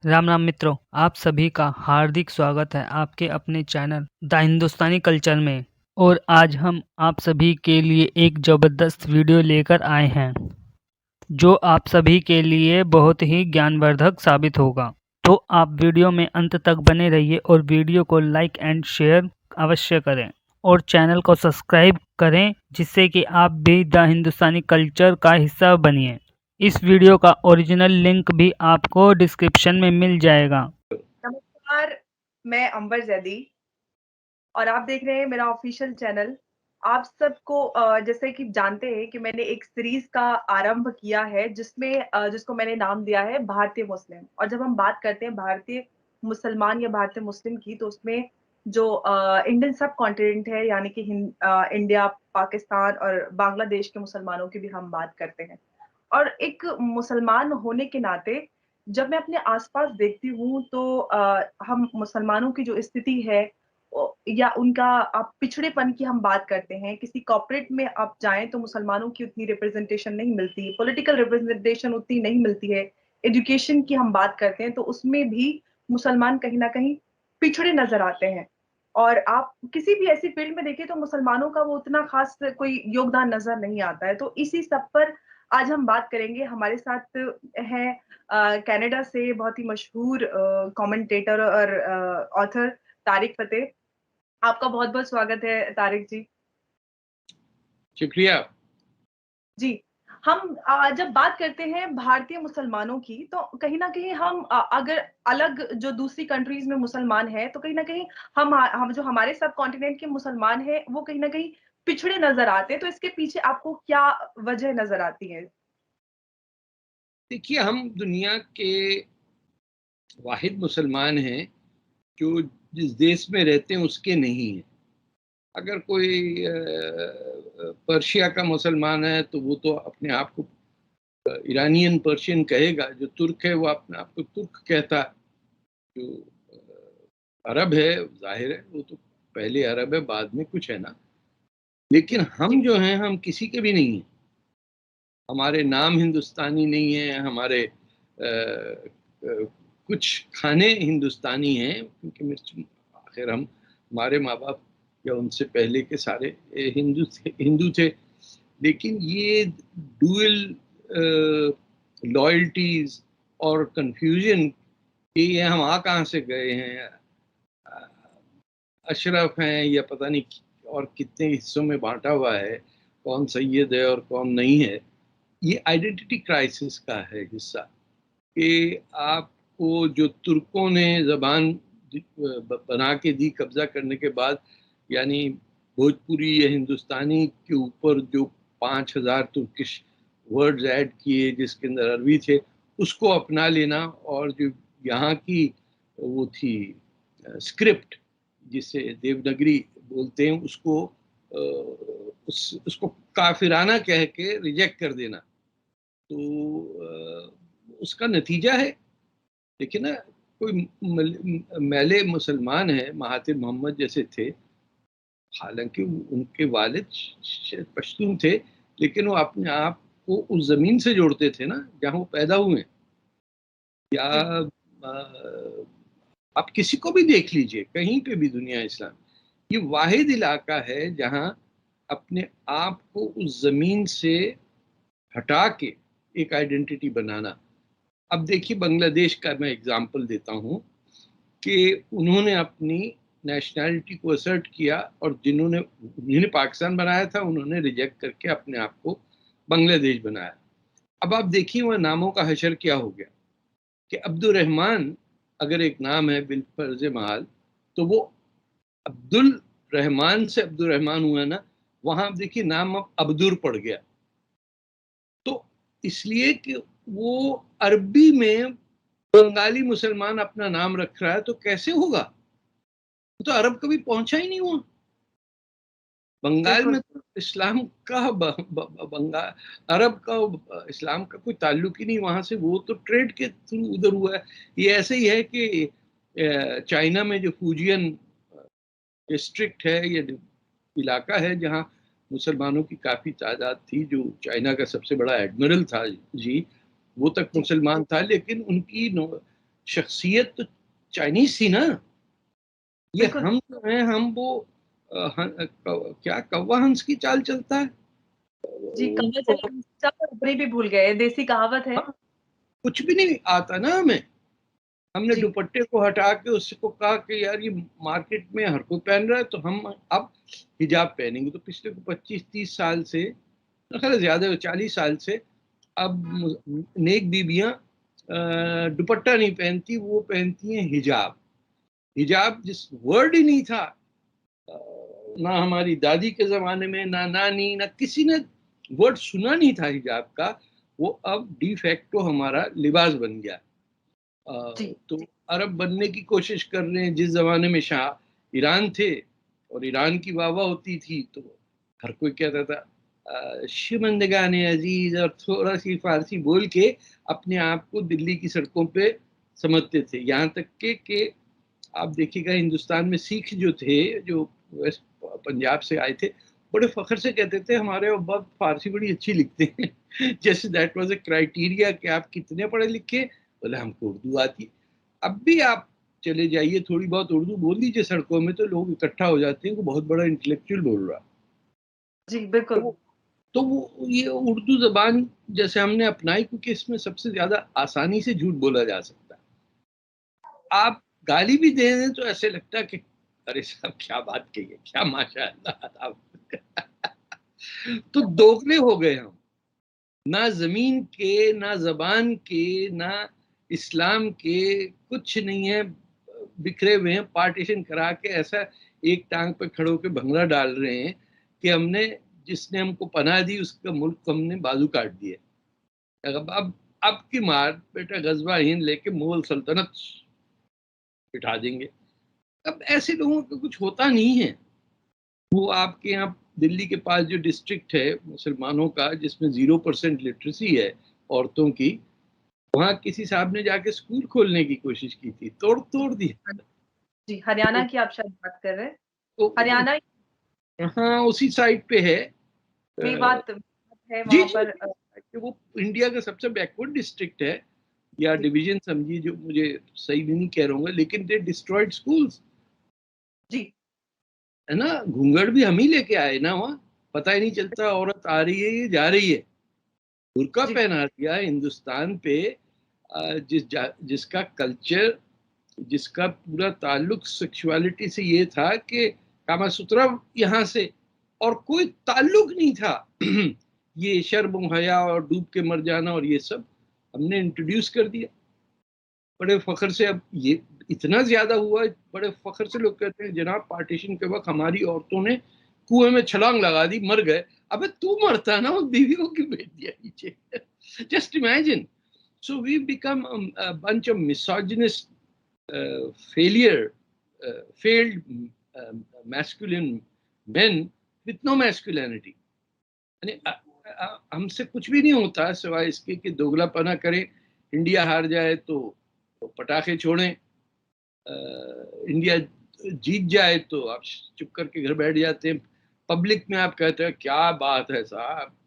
राम राम मित्रों, आप सभी का हार्दिक स्वागत है आपके अपने चैनल द हिंदुस्तानी कल्चर में। और आज हम आप सभी के लिए एक ज़बरदस्त वीडियो लेकर आए हैं जो आप सभी के लिए बहुत ही ज्ञानवर्धक साबित होगा। तो आप वीडियो में अंत तक बने रहिए और वीडियो को लाइक एंड शेयर अवश्य करें और चैनल को सब्सक्राइब करें जिससे कि आप भी द हिंदुस्तानी कल्चर का हिस्सा बनिए। इस वीडियो का ओरिजिनल लिंक भी आपको डिस्क्रिप्शन में मिल जाएगा। नमस्कार, मैं अंबर जैदी और आप देख रहे हैं मेरा ऑफिशियल चैनल। आप सबको जैसे कि जानते हैं कि मैंने एक सीरीज का आरंभ किया है जिसको मैंने नाम दिया है भारतीय मुस्लिम। और जब हम बात करते हैं भारतीय मुसलमान या भारतीय मुस्लिम की, तो उसमें जो इंडियन सब कॉन्टिनेंट है, यानी कि इंडिया, पाकिस्तान और बांग्लादेश के मुसलमानों की भी हम बात करते हैं। और एक मुसलमान होने के नाते जब मैं अपने आसपास देखती हूँ तो हम मुसलमानों की जो स्थिति है या उनका आप पिछड़ेपन की हम बात करते हैं, किसी कॉर्पोरेट में आप जाएं तो मुसलमानों की उतनी रिप्रेजेंटेशन नहीं मिलती, पॉलिटिकल रिप्रेजेंटेशन उतनी नहीं मिलती है। एजुकेशन की हम बात करते हैं तो उसमें भी मुसलमान कहीं ना कहीं पिछड़े नजर आते हैं। और आप किसी भी ऐसी फील्ड में देखें तो मुसलमानों का वो उतना खास कोई योगदान नजर नहीं आता है। तो इसी सब पर आज हम बात करेंगे। हमारे साथ हैं कनाडा से बहुत ही मशहूर कमेंटेटर और ऑथर तारिक फतेह। आपका बहुत-बहुत स्वागत है तारिक जी। शुक्रिया। जी, हम जब बात करते हैं भारतीय मुसलमानों की, तो कहीं न कहीं हम अगर अलग जो दूसरी कंट्रीज़ में मुसलमान हैं, तो कहीं न कहीं हम जो हमारे सब कॉन्टिनेंट के मुसलमान हैं, वो कहीं न कहीं पिछड़े नज़र आते हैं। तो इसके पीछे आपको क्या वजह नज़र आती है? देखिए, हम दुनिया के वाहिद मुसलमान हैं जो जिस देश में रहते हैं उसके नहीं हैं। अगर कोई पर्शिया का मुसलमान है तो वो तो अपने आप को ईरानियन पर्शियन कहेगा। जो तुर्क है वो अपने आप को तुर्क कहता है। जो अरब है, जाहिर है वो तो पहले अरब है, बाद में कुछ है ना। लेकिन हम जो हैं, हम किसी के भी नहीं हैं। हमारे नाम हिंदुस्तानी नहीं है, हमारे कुछ खाने हिंदुस्तानी हैं क्योंकि मिर्च आखिर हम हमारे माँ बाप या उनसे पहले के सारे हिंदू थे। लेकिन ये डुअल लॉयल्टीज और कंफ्यूजन कि ये हम आ कहाँ से गए हैं, अशरफ हैं या पता नहीं और कितने हिस्सों में बांटा हुआ है, कौन सैयद है और कौन नहीं है। ये आइडेंटिटी क्राइसिस का है हिस्सा कि आपको जो तुर्कों ने जबान बना के दी कब्जा करने के बाद, यानी भोजपुरी या हिंदुस्तानी के ऊपर जो 5,000 तुर्किश वर्ड्स ऐड किए जिसके अंदर अरबी थे, उसको अपना लेना। और जो यहाँ की वो थी स्क्रिप्ट जिसे देवनागरी बोलते हैं, उसको उसको काफिराना कह के रिजेक्ट कर देना। तो उसका नतीजा है। देखिए ना, कोई मैले मुसलमान है, महातिर मोहम्मद जैसे थे, हालांकि उनके वालिद पश्तून थे, लेकिन वो अपने आप को उस जमीन से जोड़ते थे ना जहाँ वो पैदा हुए। या आप किसी को भी देख लीजिए, कहीं पे भी दुनिया इस्लाम, ये वाहिद इलाका है जहाँ अपने आप को उस जमीन से हटा के एक आइडेंटिटी बनाना। अब देखिए, बांग्लादेश का मैं एग्जांपल देता हूँ कि उन्होंने अपनी नेशनैलिटी को असर्ट किया और जिन्होंने पाकिस्तान बनाया था उन्होंने रिजेक्ट करके अपने आप को बांग्लादेश बनाया। अब आप देखिए वह नामों का हशर क्या हो गया कि अब्दुल रहमान अगर एक नाम है बिल फर्ज महाल, तो वो अब्दुल रहमान से अब्दुल रहमान हुआ ना, वहां आप देखिए नाम अब अब्दुर पड़ गया। तो इसलिए कि वो अरबी में बंगाली मुसलमान अपना नाम रख रहा है तो कैसे होगा? तो अरब कभी पहुंचा ही नहीं हुआ। बंगाल में तो इस्लाम का बंगाल अरब का इस्लाम का कोई ताल्लुक ही नहीं वहां से। वो तो ट्रेड के थ्रू उधर हुआ है। ये ऐसे ही है कि चाइना में जो फूजियन डिस्ट्रिक्ट है, ये इलाका है जहाँ मुसलमानों की काफ़ी तादाद थी। जो चाइना का सबसे बड़ा एडमिरल था जी, वो तक मुसलमान था, लेकिन उनकी शख्सियत तो चाइनीज थी ना। ये बिल्कुल। हम जो हैं, हम वो क्या कौवा हंस की चाल चलता है। जी, कौवा उनको चला मचा और अपनी भी भूल गए, देसी कहावत है। हाँ, कुछ भी नहीं आता ना हमें। हमने जी, दुपट्टे को हटा के उसको कहा कि यार ये मार्केट में हर कोई पहन रहा है तो हम अब हिजाब पहनेंगे। तो पिछले 25-30 साल से, मेरा ख्याल है ज्यादा 40 साल से, अब नेक बीबियां दुपट्टा नहीं पहनती, वो पहनती हैं हिजाब। हिजाब जिस वर्ड ही नहीं था, ना हमारी दादी के जमाने में, ना नानी, ना किसी ने वर्ड सुना नहीं था हिजाब का, वो अब डी फैक्टो हमारा लिबास बन गया। जी, तो अरब बनने की कोशिश कर रहे हैं। जिस जमाने में शाह ईरान थे और ईरान की वाह वाह होती थी तो हर कोई कहता था शिमंदगान अजीज, और थोड़ा सी फारसी बोल के अपने आप को दिल्ली की सड़कों पे समझते थे। यहाँ तक के आप देखिएगा हिंदुस्तान में सिख जो थे, जो वेस्ट पंजाब से आए थे, बड़े फख्र से कहते थे हमारे अब्बा फारसी बड़ी अच्छी लिखते हैं। जैसे दैट वाज ए क्राइटेरिया कि आप कितने पढ़े लिखे। बोले हमको उर्दू आती है। अब भी आप चले जाइए, थोड़ी बहुत उर्दू बोल दीजिए सड़कों में तो लोग इकट्ठा हो जाते हैं कि बहुत बड़ा इंटेलेक्चुअल बोल रहा है। जी, तो बिल्कुल। तो वो ये उर्दू जबान जैसे हमने अपनाई, क्योंकि इसमें सबसे ज्यादा आसानी से झूठ बोला जा सकता है। आप गाली भी दे दें तो ऐसे लगता है कि अरे साहब क्या बात कही है, क्या माशाअल्लाह आप। तो दोगले हो गए हम, ना जमीन के, ना जबान के, ना इस्लाम के, कुछ नहीं है। बिखरे हुए हैं, पार्टीशन करा के ऐसा एक टांग पे खड़े होकर भंगड़ा डाल रहे हैं कि हमने, जिसने हमको पनाह दी उसका मुल्क को हमने बाजू काट दिया। अब की मार बेटा गजवा हिंद लेके मुगल सल्तनत बिठा देंगे। अब ऐसे लोगों का कुछ होता नहीं है। वो आपके यहाँ दिल्ली के पास जो डिस्ट्रिक्ट है मुसलमानों का, जिसमें 0% लिटरेसी है औरतों की, वहां किसी साहब ने जाके स्कूल खोलने की कोशिश की थी, तोड़ तोड़ दिया। जी, हरियाणा तो, की आप शायद बात कर रहे हैं। तो हरियाणा हाँ, उसी साइड पे है। मेवात है जी वहाँ जी पर। जी, वो इंडिया का सबसे बैकवर्ड डिस्ट्रिक्ट है, या जी, डिवीजन समझिए, जो मुझे सही भी नहीं कह रहा हूँ, लेकिन दे डिस्ट्रॉयड स्कूल्स। जी, है ना, घूंघट भी हम ही लेके आए ना वहाँ। पता ही नहीं चलता औरत आ रही है ये जा रही है। बुर्का जी, पहना दिया हिंदुस्तान पे। जिसका कल्चर, जिसका पूरा ताल्लुक सेक्सुअलिटी से ये था कि कामासूत्रा यहाँ से, और कोई ताल्लुक नहीं था। ये शर्म हया और डूब के मर जाना और ये सब हमने इंट्रोड्यूस कर दिया बड़े फख्र से। अब ये इतना ज्यादा हुआ, बड़े फख्र से लोग कहते हैं जनाब पार्टीशन के वक्त हमारी औरतों ने कुएं में छलांग लगा दी, मर गए। अबे तू मरता ना, उस बीवी को क्यों भेज दिया नीचे? Just imagine. So we've become a bunch of misogynist, failed masculine men with no masculinity. यानी हमसे कुछ भी नहीं होता सिवाय इसके कि दोगलापना करें। इंडिया हार जाए तो पटाखे छोड़ें, इंडिया जीत जाए तो आप चुप करके घर बैठ जाते हैं। पब्लिक में आप कहते हैं क्या बात है साहब,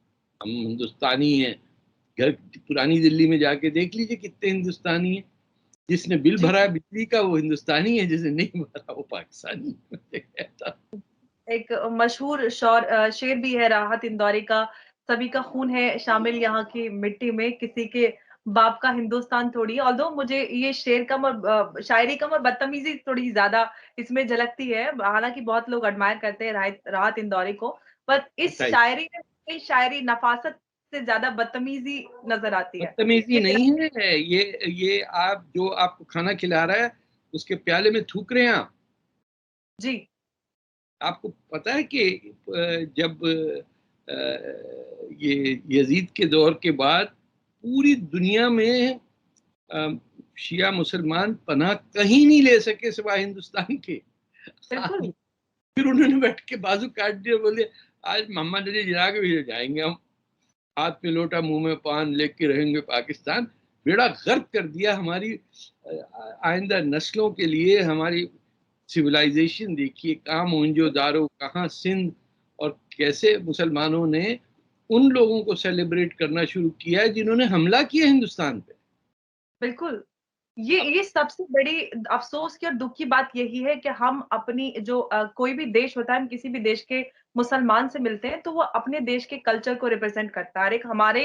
हम हिंदुस्तानी हैं। घर पुरानी दिल्ली में जाके देख लीजिए कितने हिंदुस्तानी हैं। जिसने बिल जी। भरा है बिजली का वो हिंदुस्तानी है, जिसने नहीं भरा वो पाकिस्तानी है। एक मशहूर शेर भी है राहत इंदौरी का, सभी का खून है शामिल यहाँ की मिट्टी में, किसी के बाप का हिंदुस्तान थोड़ी। ऑल्दो मुझे ये शेर कम और शायरी कम और बदतमीजी थोड़ी ज्यादा इसमें झलकती है। हालांकि बहुत लोग एडमायर करते हैं राहत राहत इंदौरी को, पर इस बताइए, शायरी में शायरी नफासत से ज्यादा बदतमीजी नजर आती है। बदतमीजी ये मेरा। नहीं है ये आप जो आपको खाना खिला रहा है उसके प्याले में थूक रहे हैं आप। जी, आपको पता है कि जब ये यजीद के दौर के बाद पूरी दुनिया में अ, शिया मुसलमान पनाह कहीं नहीं ले सके सिवाय हिंदुस्तान के। बिल्कुल। फिर उन्होंने बैठ के बाजू काट दिया, बोले आज मोहम्मद अली जिना के भी जाएंगे हम, हाथ में लोटा मुंह में पान लेके रहेंगे पाकिस्तान। बेड़ा गर्क कर दिया हमारी आइंदा नस्लों के लिए। हमारी सिविलाइजेशन देखिए कहाँ मोहनजोदारो, कहाँ सिंध, और कैसे मुसलमानों ने उन लोगों को सेलिब्रेट करना शुरू किया है जिन्होंने हमला किया हिंदुस्तान पे। बिल्कुल। ये सबसे बड़ी अफ़सोस की और दुःख की बात यही है कि हम अपनी जो कोई भी देश होता है, हम किसी भी देश के मुसलमान से मिलते हैं, तो वो अपने देश के कल्चर को रिप्रेज़ेंट करता है और एक हमारे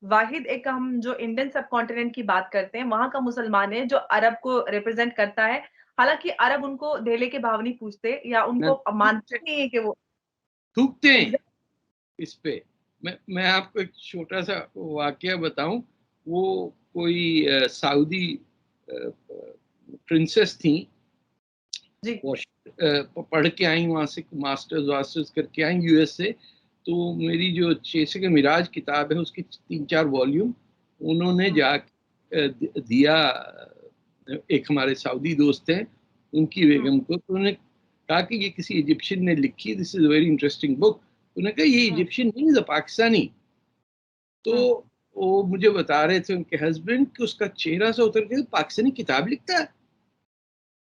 वाहिद एक हम जो इंडियन सबकॉन्टिनेंट की बात करते हैं, वहाँ का मुसलमान है जो अरब को रिप्रेज़ेंट करता है। हालाँकि अरब उनको धेले के भाव नहीं पूछते या न उनको मानते नहीं है कि वो थूकते हैं एग्ज़ैक्ट इस पे। मैं आपको एक छोटा सा वाकया बताऊं। वो कोई सऊदी प्रिंसेस थी। जी, वो पढ़ के आई वहां से, मास्टर्स वास्टर्स करके आई यूएस से। तो मेरी जो शेख मिराज किताब है उसके 3-4 वॉल्यूम उन्होंने हुँ, जा दिया। एक हमारे सऊदी दोस्त हैं, उनकी हुँ, बेगम को। तो उन्होंने कहा कि ये किसी इजिप्शियन ने लिखी, this is very interesting book. उन्होंने कहा ये हुँ, इजिप्शियन नहीं, द पाकिस्तानी। तो हुँ। वो मुझे बता रहे थे उनके हस्बैंड कि उसका चेहरा सा उतर के पाकिस्तानी किताब लिखता है।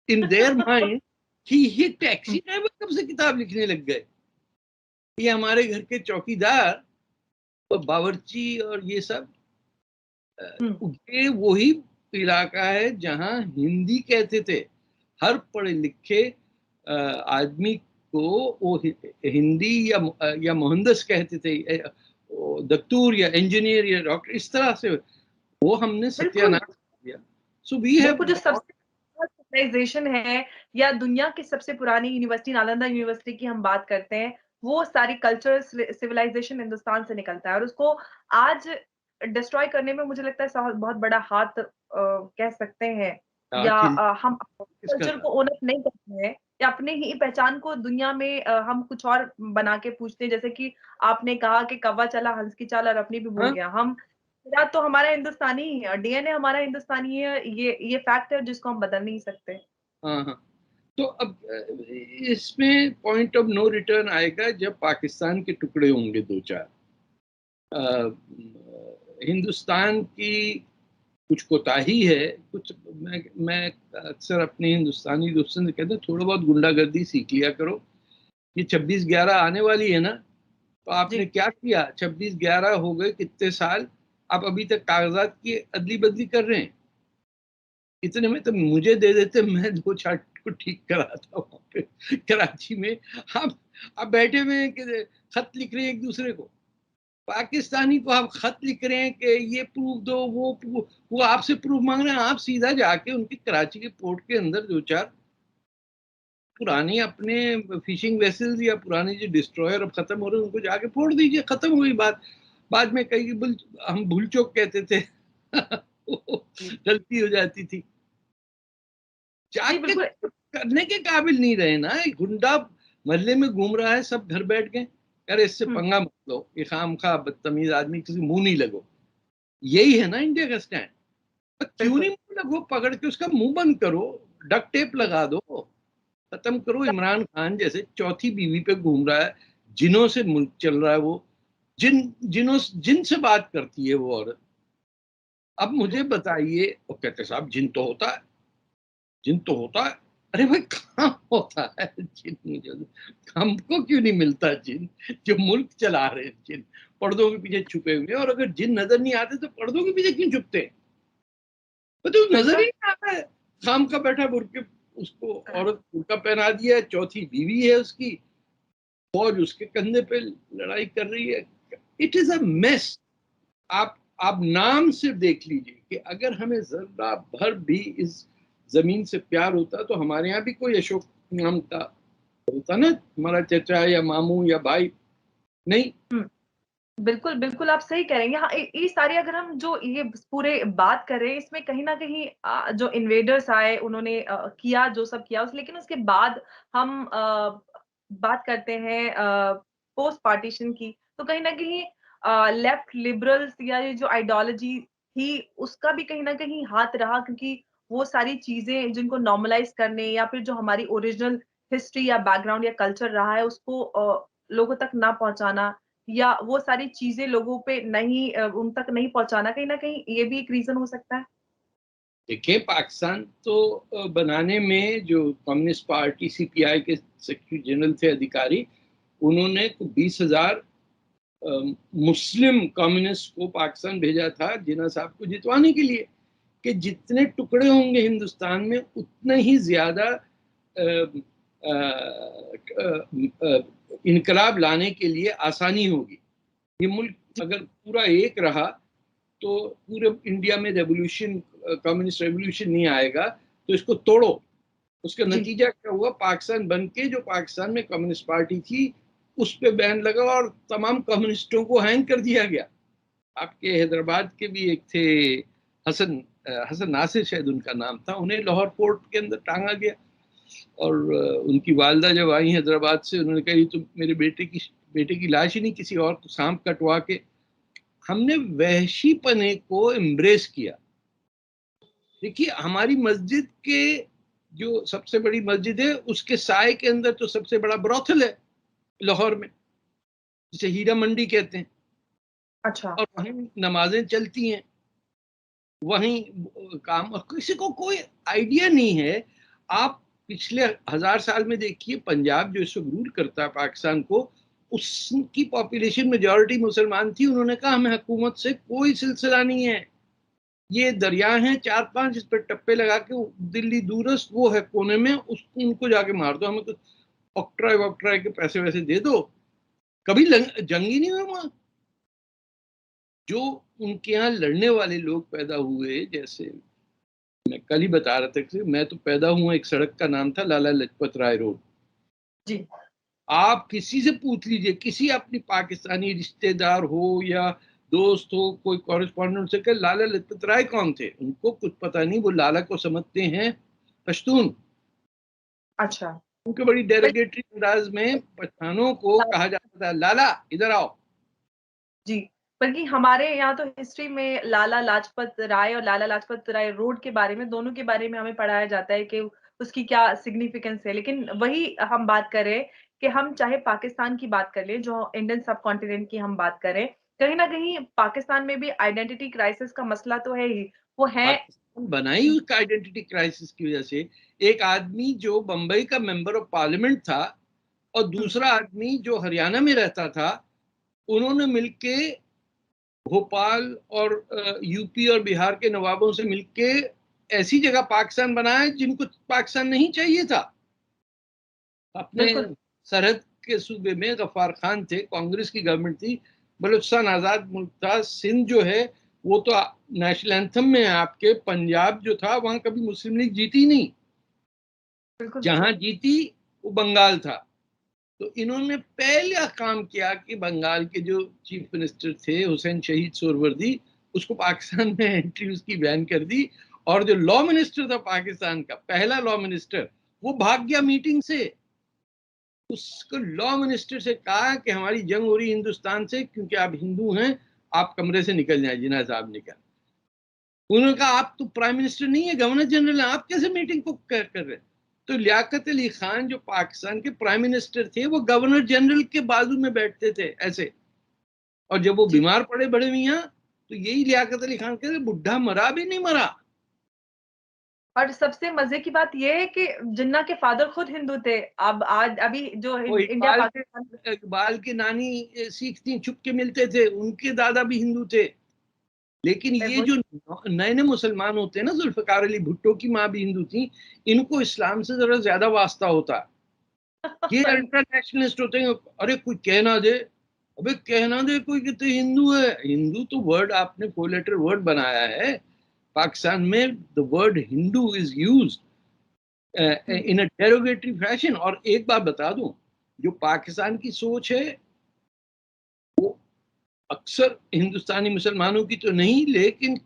इन देयर माइंड कि ये टैक्सी ड्राइवर कब से किताब लिखने लग गए। ये हमारे घर के चौकीदार और बावर्ची और ये सब, हुँ, ये वही इलाका है जहां हिंदी कहते थे। हर पढ़े लिखे आदमी को वो हिंदी या मोहंदस कहते थे, वो दत्तूर या इंजीनियर या डॉक्टर, इस तरह से वो हमने बिल्कुल। सत्यानाश कर दिया। सो वी हैव बिल्कुल, जो सबसे सिविलाइज़ेशन है या दुनिया की सबसे पुरानी यूनिवर्सिटी नालंदा यूनिवर्सिटी की हम बात करते हैं, वो सारी कल्चरल सिविलाइज़ेशन हिंदुस्तान से निकलता है और उसको आज डिस्ट्रॉय करने में मुझे लगता है बहुत बड़ा हाथ कह सकते हैं या दाखिल हम किसका कल्चर था। को ओन अप नहीं करते हैं या अपने ही पहचान को दुनिया में हम कुछ और बना के पूछते हैं। जैसे कि आपने कहा कि कौवा चला हंस की चाल और अपनी भी भूल हाँ गया। हम या तो हमारा हिंदुस्तानी ही है, डीएनए हमारा हिंदुस्तानी है, ये फैक्ट है जिसको हम बदल नहीं सकते। हाँ हाँ। तो अब इसमें पॉइंट ऑफ नो रिटर्न आएगा जब पाकिस्तान के टुकड़े होंगे दो चार। हिंदुस्तान की कुछ कोताही है, कुछ। मैं अक्सर अपने हिंदुस्तानी दोस्तों से कहता हूँ थोड़ा बहुत गुंडागर्दी सीख लिया करो। ये 26/11 आने वाली है ना, तो जी। आपने क्या किया? 26/11 हो गए कितने साल, आप अभी तक कागजात की अदली बदली कर रहे हैं। इतने में तो मुझे दे देते, मैं 2-4 को ठीक कराता वहां पे कराची में। आप बैठे हुए हैं कि खत लिख रहे हैं एक दूसरे को। पाकिस्तानी को आप खत लिख रहे हैं कि ये प्रूफ दो, वो आपसे प्रूफ मांग रहे हैं। आप सीधा जाके उनकी कराची के पोर्ट के अंदर 2-4 पुराने अपने फिशिंग वेसल्स या पुराने जो डिस्ट्रॉयर अब खत्म हो रहे हैं उनको जाके फोड़ दीजिए, खत्म हुई बात। बाद में कई हम भूल चूक कहते थे जी। गलती हो जाती थी। जी, जाके बिल्कुल। करने के काबिल नहीं रहे ना। एक गुंडा मोहल्ले में घूम रहा है, सब घर बैठ गए, अरे इससे हुँ, पंगा मत लो, ये खामखा बदतमीज आदमी, किसी मुंह नहीं लगो। यही है ना इंडिया का स्टैंड। तो क्यों नहीं बिल्कुल। मुंह लगो, पकड़ के उसका मुंह बंद करो, डक टेप लगा दो, खत्म करो। इमरान खान जैसे चौथी बीवी पे घूम रहा है, जिनों से मुल्क चल रहा है वो, जिन से बात करती है वो औरत। अब मुझे बताइए, वो कहते साहब जिन तो होता है, जिन तो होता है। अरे भाई कहाँ होता है जिन? मुझे हमको क्यों नहीं मिलता जिन? जो मुल्क चला रहे हैं जिन, पर्दों के पीछे छुपे हुए हैं। और अगर जिन नजर नहीं आते तो पर्दों के पीछे क्यों छुपते हैं? तो नजर ही बिल्कुल। नहीं आता है। शाम का बैठा बुरके, उसको औरत बुरका पहना दिया है, चौथी बीवी है उसकी, फौज उसके कंधे पे लड़ाई कर रही है। It is a mess. आप नाम से देख लीजिए कि अगर हमें जरा भर भी इस जमीन से प्यार होता तो हमारे यहाँ भी कोई अशोक नाम का होता ना, हमारा चचा या मामू या भाई। नहीं। हुँ, बिल्कुल, बिल्कुल आप सही कह रहे हैं। यहाँ ये सारे अगर हम जो ये पूरे बात कर रहे हैं इसमें कहीं न कहीं जो इन्वेडर्स आए उन्होंने किया जो सब किया लेकिन उसके बाद हम बात करते हैं पोस्ट पार्टीशन की, तो कहीं न कहीं लेफ्ट लिबरल्स या ये जो आइडियोलॉजी थी, उसका भी कहीं न कहीं हाथ रहा क्योंकि वो सारी चीज़ें जिनको नॉर्मलाइज़ करने या फिर जो हमारी ओरिजिनल हिस्ट्री या बैकग्राउंड या कल्चर रहा है उसको लोगों तक ना पहुँचाना या वो सारी चीज़ें लोगों पे नहीं उन तक नहीं पहुँचाना, कहीं न कहीं ये भी एक रीज़न हो सकता है? देखिए, पाकिस्तान तो बनाने में जो कम्युनिस्ट पार्टी सीपीआई के सेक्रेटरी जनरल थे अधिकारी, उन्होंने 20,000 मुस्लिम कम्युनिस्ट को पाकिस्तान भेजा था जिन्ना साहब को जितवाने के लिए, कि जितने टुकड़े होंगे हिंदुस्तान में उतना ही ज्यादा इनकलाब लाने के लिए आसानी होगी। ये मुल्क अगर पूरा एक रहा तो पूरे इंडिया में रेवोल्यूशन, कम्युनिस्ट रेवोल्यूशन नहीं आएगा। तो इसको तोड़ो। उसका नतीजा क्या हुआ? पाकिस्तान बनके जो पाकिस्तान में कम्युनिस्ट पार्टी थी उस पे बैन लगा और तमाम कम्युनिस्टों को हैंग कर दिया गया। आपके हैदराबाद के भी एक थे, हसन नासिर शायद उनका नाम था, उन्हें लाहौर फोर्ट के अंदर टांगा गया। और उनकी वालदा जब आई हैदराबाद से, उन्होंने कहा ये तो मेरे बेटे की लाश ही नहीं, किसी और को सांप कटवा के। हमने वहशीपने को एम्ब्रेस किया। देखिए हमारी मस्जिद के जो सबसे बड़ी मस्जिद है उसके साय के अंदर तो सबसे बड़ा ब्रोथल है लाहौर में, जिसे हीरा मंडी कहते हैं। अच्छा। और वहीं नमाजें चलती हैं, वहीं काम, और किसी को कोई आइडिया नहीं है। आप पिछले 1000 साल में देखिए, पंजाब जो इसको रूल करता है पाकिस्तान को, उसकी पॉपुलेशन मेजॉरिटी मुसलमान थी। उन्होंने कहा हमें हुकूमत से कोई सिलसिला नहीं है, ये दरिया हैं 4-5, इस पर टप्पे लगा के दिल्ली दूरस्थ वो है कोने में, उसको उनको जाके मार दो, हमें तो ऑक्ट्राय वॉक्ट्राय के पैसे वैसे दे दो। कभी जंग ही नहीं हुआ वहां। जो उनके यहाँ लड़ने वाले लोग पैदा हुए, जैसे मैं कल ही बता रहा था कि मैं तो पैदा हुआ, एक सड़क का नाम था लाला लाजपत राय रोड जी। आप किसी से पूछ लीजिए, किसी अपनी पाकिस्तानी रिश्तेदार हो या दोस्त हो, कोई कॉरेस्पॉन्डेंट से, कि लाला लाजपत राय कौन थे, उनको कुछ पता नहीं। वो लाला को समझते हैं पश्तून। अच्छा। उनके बड़ी डेरोगेटरी अंदाज में पठानों को कहा जाता था लाला इधर आओ। जी, बल्कि हमारे यहाँ तो हिस्ट्री में लाला लाजपत राय और लाला लाजपत राय रोड के बारे में, दोनों के बारे में हमें पढ़ाया जाता है कि उसकी क्या सिग्निफिकेंस है। लेकिन वही हम बात कर रहे हैं कि हम चाहे पाकिस्तान की बात कर लें, जो इंडियन सबकॉन्टिनेंट की हम बात करें, कहीं न कहीं पाकिस्तान में भी आइडेंटिटी क्राइसिस का मसला तो है ही। वो है पाकिस्तान बनाई उसका आइडेंटिटी क्राइसिस की वजह से। एक आदमी जो बंबई का मेंबर ऑफ पार्लियामेंट था और दूसरा आदमी जो हरियाणा में रहता था, उन्होंने मिलके भोपाल और यूपी और बिहार के नवाबों से मिलके ऐसी जगह पाकिस्तान बनाया जिनको पाकिस्तान नहीं चाहिए था। अपने सरहद के सूबे में गफ्फार खान थे, कांग्रेस की गवर्नमेंट थी, बलूचिस्तान आजाद मुल्क था, सिंध जो है वो तो नेशनल एंथम में है आपके। पंजाब जो था वहां कभी मुस्लिम लीग जीती नहीं, जहां जीती वो बंगाल था। तो इन्होंने पहला काम किया कि बंगाल के जो चीफ मिनिस्टर थे हुसैन शहीद सोहरावर्दी, उसको पाकिस्तान में एंट्री उसकी बैन कर दी। और जो लॉ मिनिस्टर था पाकिस्तान का, पहला लॉ मिनिस्टर, वो भाग गया मीटिंग से। उसको लॉ मिनिस्टर से कहा कि हमारी जंग हो रही हिंदुस्तान से, क्योंकि आप हिंदू हैं, आप कमरे से निकल जाए। जिन्ना साहब निकल। उन्होंने कहा आप तो प्राइम मिनिस्टर नहीं है, गवर्नर जनरल है, आप कैसे मीटिंग को कर रहे हैं? तो लियाकत अली खान जो पाकिस्तान के प्राइम मिनिस्टर थे, वो गवर्नर जनरल के बाजू में बैठते थे ऐसे। और जब वो बीमार पड़े बड़े मियाँ, तो यही लियाकत अली खान कहते बुढ़ा मरा भी नहीं मरा। और सबसे मजे की बात ये है कि जिन्ना के फादर खुद हिंदू थे। अब आज अभी जो वो इंडिया पाकिस्तान इकबाल की नानी सिख थी, छुप के मिलते थे, उनके दादा भी हिंदू थे। लेकिन ये जो नए नए मुसलमान होते हैं ना, जुल्फकार अली भुट्टो की माँ भी हिंदू थी, इनको इस्लाम से जरा ज्यादा वास्ता होता है। ये अल्ट्रा नेशनलिस्ट होते हैं। अरे कोई कहना दे, अबे कहना दे कोई कि तो हिंदू है। हिंदू तो वर्ड आपने 4 लेटर वर्ड बनाया है पाकिस्तान में। The word Hindu is used in a derogatory fashion. और एक बात बता दूं, जो पाकिस्तान की सोच है वो अक्सर हिंदुस्तानी मुसलमानों की तो नहीं, लेकिन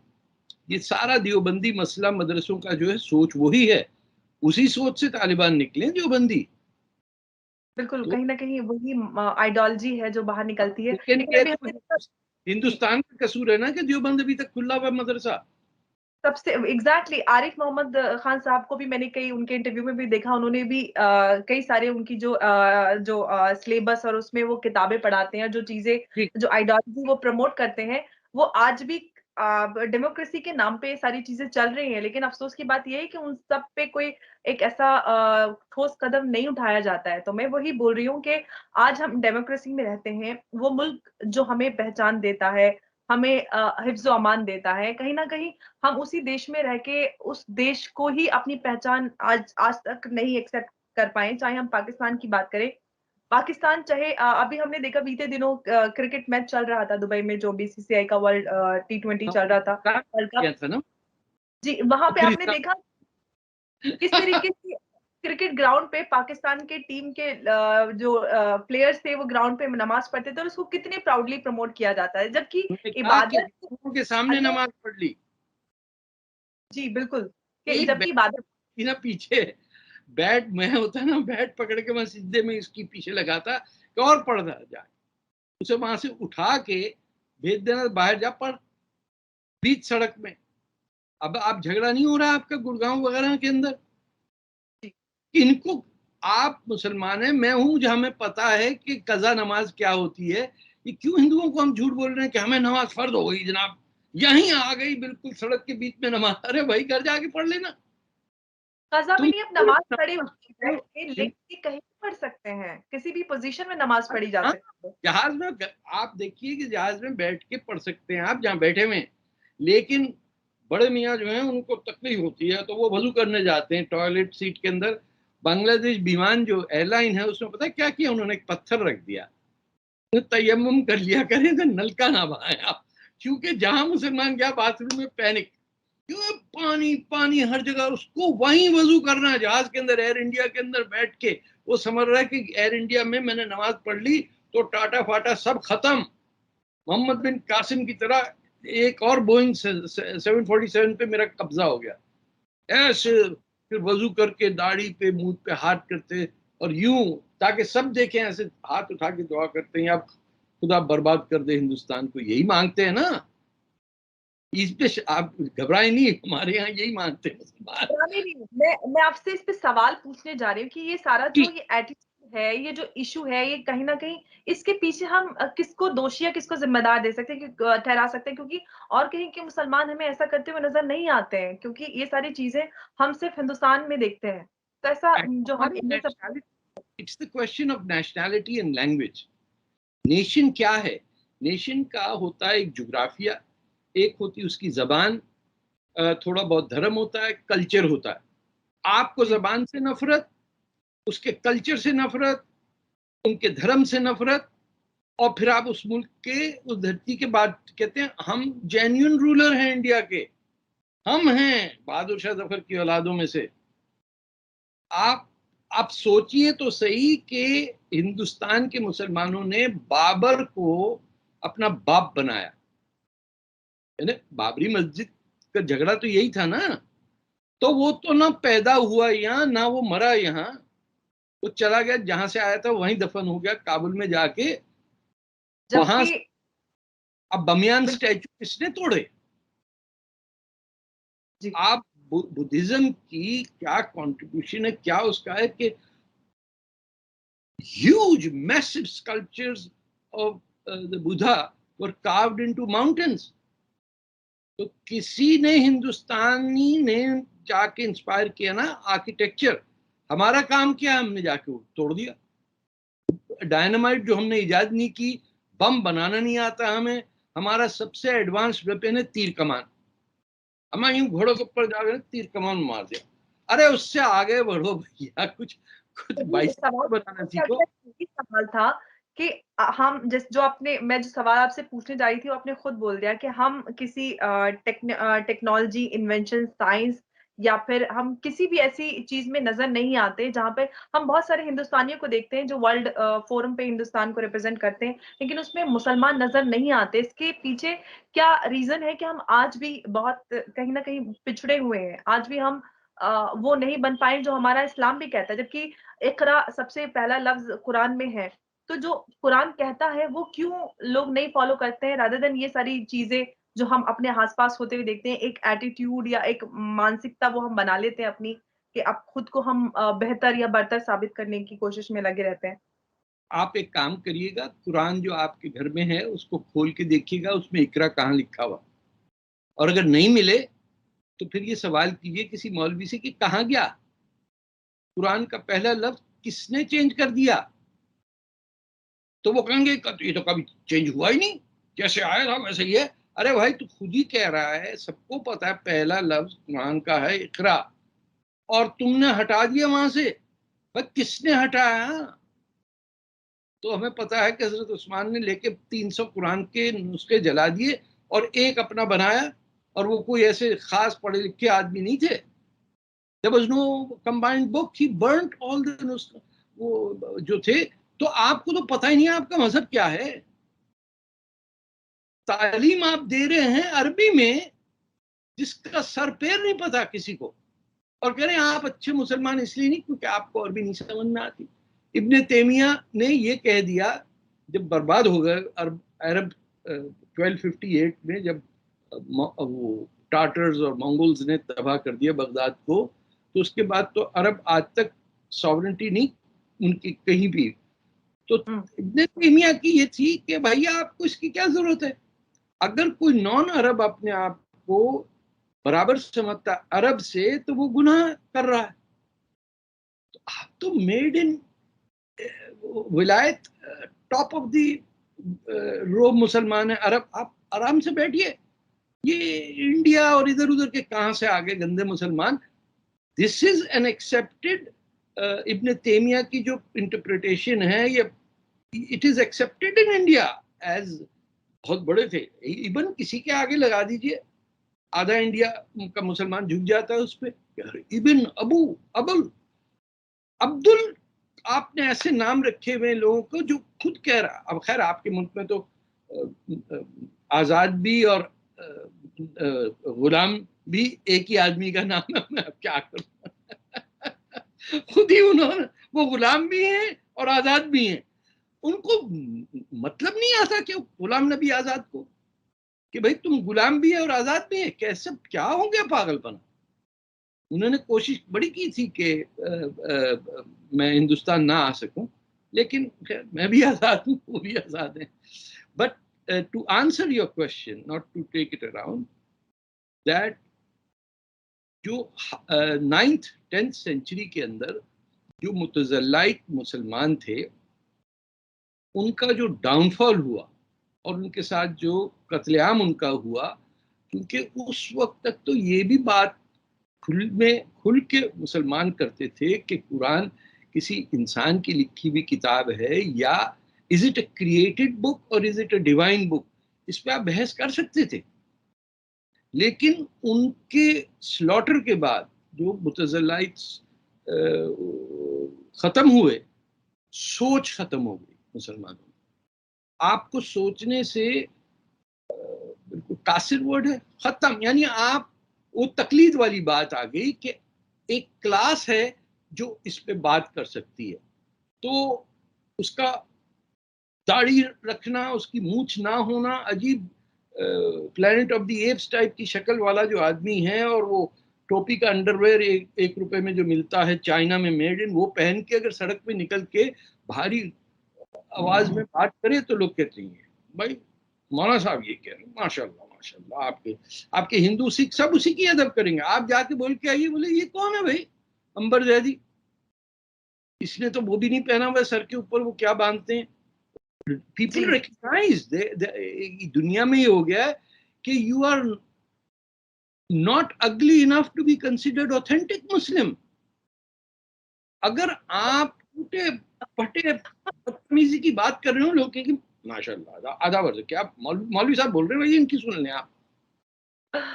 ये सारा देवबंदी मसला मदरसों का जो है सोच वही है। उसी सोच से तालिबान निकले देवबंदी। बिल्कुल, तो कहीं न कहीं वही आइडियोलॉजी है जो बाहर निकलती है। लेकिन लेकिन ये अभी तो हमने हिंदुस्तान का कसूर है ना कि देवबंद अभी तक खुला हुआ मदरसा। सबसे एग्ज़ैक्टली आरिफ मोहम्मद खान साहब को भी मैंने कई उनके इंटरव्यू में भी देखा। उन्होंने भी कई सारे उनकी जो सिलेबस और उसमें वो किताबें पढ़ाते हैं, जो चीज़ें, जो आइडियोलॉजी वो प्रमोट करते हैं, वो आज भी डेमोक्रेसी के नाम पे ये सारी चीज़ें चल रही हैं। लेकिन अफ़सोस की बात ये है कि उन सब पे कोई एक ऐसा ठोस कदम नहीं उठाया जाता है। तो मैं वही बोल रही हूँ कि आज हम डेमोक्रेसी में रहते हैं, वो मुल्क जो हमें पहचान देता है, हमें हिफ्ज़ ओ अमान देता है। कहीं न कहीं हम उसी देश में रह के उस देश को ही अपनी पहचान आज आज तक नहीं एक्सेप्ट कर पाए, चाहे हम पाकिस्तान की बात करें। पाकिस्तान चाहे अभी हमने देखा बीते दिनों क्रिकेट मैच चल रहा था दुबई में जो बीसीसीआई का वर्ल्ड टी20 चल रहा था, वर्ल्ड कप। किया था ना। जी, वहाँ पे आपने अफगानिस्तान देखा किस तरीके से क्रिकेट ग्राउंड पे पाकिस्तान के टीम के जो प्लेयर्स थे वो ग्राउंड पे नमाज़ पढ़ते थे और उसको कितने प्राउडली प्रमोट किया जाता है। जबकि उन्होंने कहा कि इबादत हिंदुओं के सामने अल्लाह नमाज पढ़ ली। जी, बिल्कुल, कि एक जबकि इबादत बैट ना पीछे, बैट मैं होता ना, बैट पकड़ के मैं सीधे में इसकी पीछे लगाता कि और पढ़ जाए, उसे वहां से उठा के भेज देना, बाहर जा पढ़, बीच सड़क में। अब आप झगड़ा नहीं हो रहा आपका गुड़गांव वगैरह के अंदर, इनको आप मुसलमान हैं, मैं हूं, जहां हमें पता है कि कज़ा नमाज क्या होती है। ये क्यों हिंदुओं को हम झूठ बोल रहे हैं कि हमें नमाज फर्ज हो गई जनाब, यहीं आ गई बिल्कुल सड़क के बीच में नमाज। अरे भाई घर जाके पढ़ लेना। कज़ा भी तुम नहीं, अब नमाज़ पढ़ी नमाज होती है पढ़ो, बैठ के, लेट के कहीं भी पढ़ सकते हैं, किसी भी पोज़ीशन में नमाज़ पढ़ी जा हाँ, सकती है। जहाज में आप देखिए कि जहाज में बैठ के पढ़ सकते हैं आप जहाँ बैठे हुए हैं। लेकिन बड़े मियाँ जो हैं उनको तकलीफ होती है तो वो वजू करने जाते हैं टॉयलेट सीट के अंदर। बांग्लादेश विमान जो एयरलाइन है उसमें पता है क्या किया उन्होंने, एक पत्थर रख दिया, तो तयम्मुम कर लिया करें तो नलका ना बहाएं आप, क्योंकि जहां मुसलमान गया बाथरूम में पैनिक, क्यों पानी पानी हर जगह, उसको वहीं वजू करना जहाज के अंदर, एयर इंडिया के अंदर बैठ के। वो समझ रहा है कि एयर इंडिया में मैंने नमाज पढ़ ली तो टाटा फाटा सब खत्म, मोहम्मद बिन कासिम की तरह एक और बोइंग 747 पे मेरा कब्जा हो गया। ऐसे फिर वजू करके दाढ़ी पे मुंह पे हाथ करते और यूं, ताकि सब देखें, ऐसे हाथ उठा के दुआ करते हैं आप खुदा बर्बाद कर दे हिंदुस्तान को, यही मांगते हैं ना। इस पे आप घबराए नहीं, हमारे यहाँ यही मांगते हैं मुसलमान। नहीं, नहीं, मैं आपसे इस पे सवाल पूछने जा रही हूँ कि ये सारा जो ये एटीट्यूड है, ये जो इश्यू है, ये कहीं न कहीं इसके पीछे हम किसको दोषी या किसको ज़िम्मेदार दे सकते हैं कि ठहरा सकते हैं, क्योंकि और कहीं के मुसलमान हमें ऐसा करते हुए नज़र नहीं आते हैं, क्योंकि ये सारी चीज़ें हम सिर्फ़ हिंदुस्तान में देखते हैं। तो ऐसा जो हम हमारी इनमें सब nationality, it's the question of nationality and language. Nation क्या है? नेशन का होता है एक जुग्राफिया, एक होती उसकी जबान, थोड़ा बहुत धर्म होता है, कल्चर होता है। आपको जी, जबान से नफरत, उसके कल्चर से नफरत, उनके धर्म से नफरत, और फिर आप उस मुल्क के, उस धरती के बाद कहते हैं हम जेन्युइन रूलर हैं इंडिया के, हम हैं बहादुर शाह जफर की औलादों में से। आप सोचिए तो सही कि हिंदुस्तान के मुसलमानों ने बाबर को अपना बाप बनाया, यानी बाबरी मस्जिद का झगड़ा तो यही था ना। तो वो तो ना पैदा हुआ यहाँ, ना वो मरा यहाँ, वो चला गया जहां से आया था वहीं दफन हो गया काबुल में जाके। वहां जबकि से अब बमियान बिल्कुल, स्टैचू किसने तोड़े? जी, आप बुद्धिज्म की क्या कंट्रीब्यूशन है, क्या उसका है कि huge massive sculptures of the Buddha were carved into mountains। तो किसी ने, हिंदुस्तानी ने जाके इंस्पायर किया ना आर्किटेक्चर। हमारा काम क्या है, हमने जाके तोड़ दिया। डायनामाइट जो हमने इजाद नहीं की, बम बनाना नहीं आता हमें, हमारा सबसे एडवांस वेपन है तीर कमान। हम यूं घोड़ों के ऊपर जाकर तीर कमान मार दिया। अरे उससे आगे बढ़ो भैया, कुछ कुछ वही सवाल बाइसिकल बनाना मेरा सीखो। अगला यही सवाल था कि हम जिस जो आपने मैं जो सवाल आपसे पूछने जा रही थी वो आपने खुद बोल दिया कि हम किसी टेक्नोलॉजी, इन्वेंशन, साइंस या फिर हम किसी भी ऐसी चीज़ में नज़र नहीं आते जहाँ पे हम बहुत सारे हिंदुस्तानियों को देखते हैं जो वर्ल्ड फोरम पे हिंदुस्तान को रिप्रेज़ेंट करते हैं, लेकिन उसमें मुसलमान नज़र नहीं आते। इसके पीछे क्या रीज़न है कि हम आज भी बहुत कहीं न कहीं पिछड़े हुए हैं? आज भी हम वो नहीं बन पाए जो हमारा इस्लाम भी कहता है, जबकि इक़रा सबसे पहला लफ्ज़ कुरान में है। तो जो कुरान कहता है वो क्यों लोग नहीं फ़ॉलो करते हैं रादर देन ये सारी चीज़ें जो हम अपने आस-पास होते हुए देखते हैं, एक एटीट्यूड या एक मानसिकता वो हम बना लेते हैं अपनी कि अब खुद को हम बेहतर या बरतर साबित करने की कोशिश में लगे रहते हैं। आप एक काम करिएगा, कुरान जो आपके घर में है उसको खोल के देखिएगा, उसमें इकरा कहाँ लिखा हुआ, और अगर नहीं मिले तो फिर ये सवाल कीजिए किसी मौलवी से कि कहाँ गया, कुरान का पहला लफ्ज किसने चेंज कर दिया? तो वो कहेंगे ये तो कभी चेंज हुआ ही नहीं। कैसे आया था वैसे ही है। अरे भाई तू खुद ही कह रहा है, सबको पता है पहला लफ्ज कुरान का है इकरा, और तुमने हटा दिया वहां से। भाई किसने हटाया? तो हमें पता है कि हजरत उस्मान ने लेके 300 कुरान के नुस्खे जला दिए और एक अपना बनाया, और वो कोई ऐसे खास पढ़े लिखे आदमी नहीं थे। There was no combined book. He burnt all the नुस्खे वो जो थे। तो आपको तो पता ही नहीं आपका मजहब क्या है। तालीम आप दे रहे हैं अरबी में, जिसका सर पैर नहीं पता किसी को, और कह रहे हैं आप अच्छे मुसलमान इसलिए नहीं क्योंकि आपको अरबी नहीं समझ में आती। इब्ने तैमिया ने ये कह दिया जब बर्बाद हो गए अरब 1258 में, जब वो टाटर्स और मंगोल्स ने तबाह कर दिया बगदाद को, तो उसके बाद तो अरब आज तक सॉवरेंटी नहीं उनकी कहीं भी। तो इब्ने तैमिया की ये थी कि भैया आपको इसकी क्या जरूरत है? अगर कोई नॉन अरब अपने आप को बराबर समझता अरब से, तो वो गुनाह कर रहा है। तो आप तो मेड इन विलायत टॉप ऑफ दी रो मुसलमान है अरब, आप आराम से बैठिए। ये इंडिया और इधर उधर के कहां से आगे गंदे मुसलमान। दिस इज एन एक्सेप्टेड, इब्ने तैमिया की जो इंटरप्रिटेशन है ये, it is accepted in India as, बहुत बड़े थे। इवन किसी के आगे लगा दीजिए, आधा इंडिया का मुसलमान झुक जाता है उस पर। इबन अबू अबुल अब्दुल, आपने ऐसे नाम रखे हुए लोगों को जो खुद कह रहा। अब खैर आपके मुल्क में तो आजाद भी और गुलाम भी एक ही आदमी का नाम है, मैं अब क्या करूं। खुद ही उन्होंने, वो गुलाम भी हैं और आजाद भी हैं। उनको मतलब नहीं आता कि गुलाम नबी आजाद को, कि भाई तुम गुलाम भी है और आजाद भी है, कैसे क्या हो गया पागलपन। उन्होंने कोशिश बड़ी की थी कि मैं हिंदुस्तान ना आ सकूं, लेकिन मैं भी आजाद हूं, वो भी आजाद है। But to answer your question, not to take it around, that जो 9th 10th सेंचुरी के अंदर जो मुतज़ल्लाइट मुसलमान थे, उनका जो डाउनफॉल हुआ और उनके साथ जो कत्लेआम उनका हुआ, क्योंकि उस वक्त तक तो ये भी बात खुल के मुसलमान करते थे कि कुरान किसी इंसान की लिखी हुई किताब है, या is it a created book और is it a divine book, इस पे आप बहस कर सकते थे। लेकिन उनके स्लॉटर के बाद जो मुतज़ल्लाइट्स खत्म हुए, सोच खत्म हो गई मुसलमानों में। आपको सोचने से, बिल्कुल कासिर वर्ड है, खत्म। यानी आप, वो तकलीद वाली बात आ गई कि एक क्लास है जो इस पे बात कर सकती है, तो उसका दाढ़ी रखना, उसकी मूछ ना होना, अजीब planet of the apps type की शक्ल वाला जो आदमी है, और वो टोपी का अंडरवेयर 1 रुपए में जो मिलता है चाइना में मेड इन, वो पहन के अगर सड़क पे निकल के भारी आवाज में बात करे तो लोग कहते हैं भाई मौलाना साहब ये कह रहे हैं, माशाल्लाह माशाल्लाह, आपके हिंदू सिख सब उसी की अदब करेंगे। आप जाके बोल के आइए, बोले ये कौन है भाई, अंबर जैदी, इसने तो वो भी नहीं पहना हुआ सर के ऊपर, वो क्या बांधते हैं। पीपल रिकग्नाइज, दुनिया में ये हो गया है कि you are not ugly enough to be considered authentic Muslim. अगर आप टूटे फटे बदतमीजी की बात कर रहे हो, लोग कहेंगे माशाल्लाह आधा वर्ष, क्या मौलवी साहब बोल रहे हैं भाई, इनकी सुन लें आप।